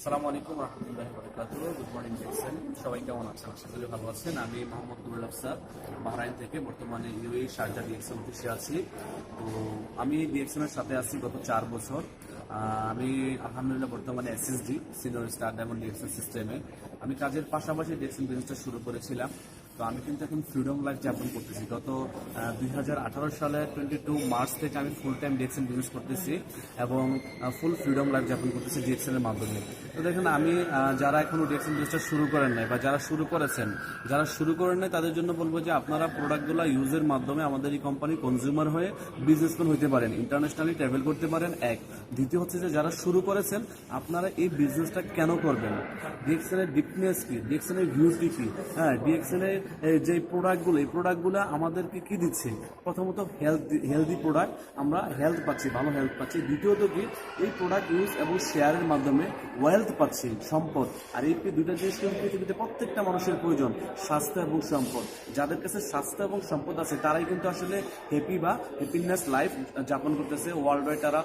আসসালামু আলাইকুম রহমতুল্লাহি ওয়া বারাকাতুহু। গুড মর্নিং দেখছেন, সবাই কেমন আছেন? আশা করি ভালো আছেন। আমি মোহাম্মদ নুরুল আফসার, বাহরাইন থেকে বর্তমানে ইউএই শারজা ডিএক্সএম অফিসে আছি। তো আমি ডিএক্সএম এর সাথে আছি গত 4 বছর। আমি আলহামদুলিল্লাহ বর্তমানে SSD senior star diamond DXM সিস্টেমে আমি কাজের পাশাপাশি ডিএক্সএম বিজনেসটা শুরু করেছিলাম। তো আমি কিন্তু এখন ফ্রিডম লাইফ যাপন করতেছি। গত 2018 সালে 22 মার্চ থেকে আমি ফুল টাইম ডিএক্সএন বিজনেস করতেছি এবং ফুল ফ্রিডম লাইফ যাপন করতেছি ডিএক্সএন এর মাধ্যমে। তো দেখেন, আমি যারা এখনো ডিএক্সএন বিজনেসটা শুরু করেন নাই বা যারা শুরু করেছেন, যারা শুরু করেন নাই তাদের জন্য বলবো যে আপনারা প্রোডাক্টগুলো ইউজের মাধ্যমে আমাদের এই কোম্পানি কনজিউমার হয়ে বিজনেসম্যান হইতে পারেন, ইন্টারন্যাশনালি ট্রাভেল করতে পারেন। এক, দ্বিতীয় হচ্ছে যে যারা শুরু করেছেন আপনারা এই বিজনেসটা কেন করবেন, ডিএক্সএন এর ডিপনেস কি, ডিএক্সএন এর ভিউটি কি, হ্যাঁ ডিএক্সএন এর যে প্রোডাক্টগুলো, এই প্রোডাক্টগুলো আমাদেরকে কি দিচ্ছে? প্রথমত হেলদি প্রোডাক্ট, আমরা হেলথ পাচ্ছি, ভালো হেলথ পাচ্ছি। দ্বিতীয়ত কি, এই প্রোডাক্ট ইউজ এবং শেয়ারের মাধ্যমে ওয়েলথ পাচ্ছি, সম্পদ। আর এই দুইটা জিনিস কিন্তু পৃথিবীতে প্রত্যেকটা মানুষের প্রয়োজন, স্বাস্থ্য এবং সম্পদ। যাদের কাছে স্বাস্থ্য এবং সম্পদ আছে তারাই কিন্তু আসলে হ্যাপি বা হ্যাপিনেস লাইফ যাপন করতেছে, ওয়ার্ল্ড ওয়াইড তারা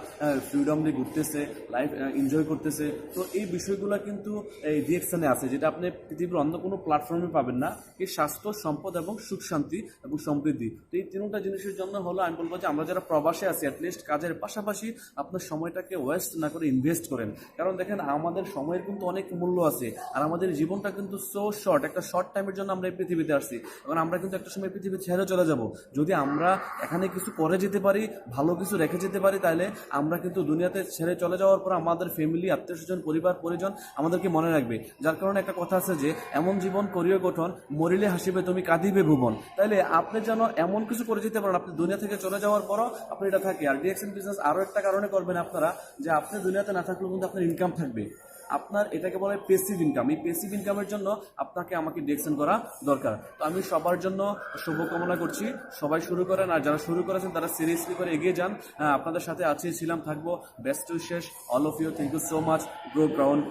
ফ্রিডমলি ঘুরতেছে, লাইফ এনজয় করতেছে। তো এই বিষয়গুলো কিন্তু এই ডিএক্সএনে আছে, যেটা আপনি পৃথিবীর অন্য কোনো প্ল্যাটফর্মে পাবেন না। এই স্বাস্থ্য, সম্পদ এবং সুখ শান্তি এবং সমৃদ্ধি। তো এই তিনটা জিনিসের জন্য হলো আমি বলবো যে আমরা যারা প্রবাসে আছি, অ্যাটলিস্ট কাজের পাশাপাশি আপনার সময়টাকে ওয়েস্ট না করে ইনভেস্ট করেন। কারণ দেখেন, আমাদের সময়ের কিন্তু অনেক মূল্য আছে, আর আমাদের জীবনটা কিন্তু সো শর্ট। একটা শর্ট টাইমের জন্য আমরা এই পৃথিবীতে আসছি, এবং আমরা কিন্তু একটা সময় পৃথিবী ছেড়ে চলে যাব। যদি আমরা এখানে কিছু করে যেতে পারি, ভালো কিছু রেখে যেতে পারি, তাহলে আমরা কিন্তু দুনিয়াতে ছেড়ে চলে যাওয়ার পর আমাদের ফ্যামিলি, আত্মীয় স্বজন, পরিবার পরিজন আমাদেরকে মনে রাখবে। যার কারণে একটা কথা আছে যে এমন জীবন করিও গঠন, মরিলে হাসিবে তুমি কাঁদিবে ভুবন। তাইলে আপনি যেন এমন কিছু করে যেতে পারেন, আপনি দুনিয়া থেকে চলে যাওয়ার পরও আপনি এটা থাকে। আর ডিএক্সএন বিজনেস আরও একটা কারণে করবেন আপনারা, যে আপনি দুনিয়াতে না থাকলেও কিন্তু আপনার ইনকাম থাকবে। আপনার এটাকে বলে পেসিভ ইনকাম। এই পেসিভ ইনকামের জন্য আপনাকে আমাকে ডিএক্সএন করা দরকার। তো আমি সবার জন্য শুভকামনা করছি, সবাই শুরু করেন, আর যারা শুরু করেছেন তারা সিরিয়াসলি করে এগিয়ে যান। আপনাদের সাথে আছি, ছিলাম, থাকবো। Best wishes all of you. Thank you so much, grow ground.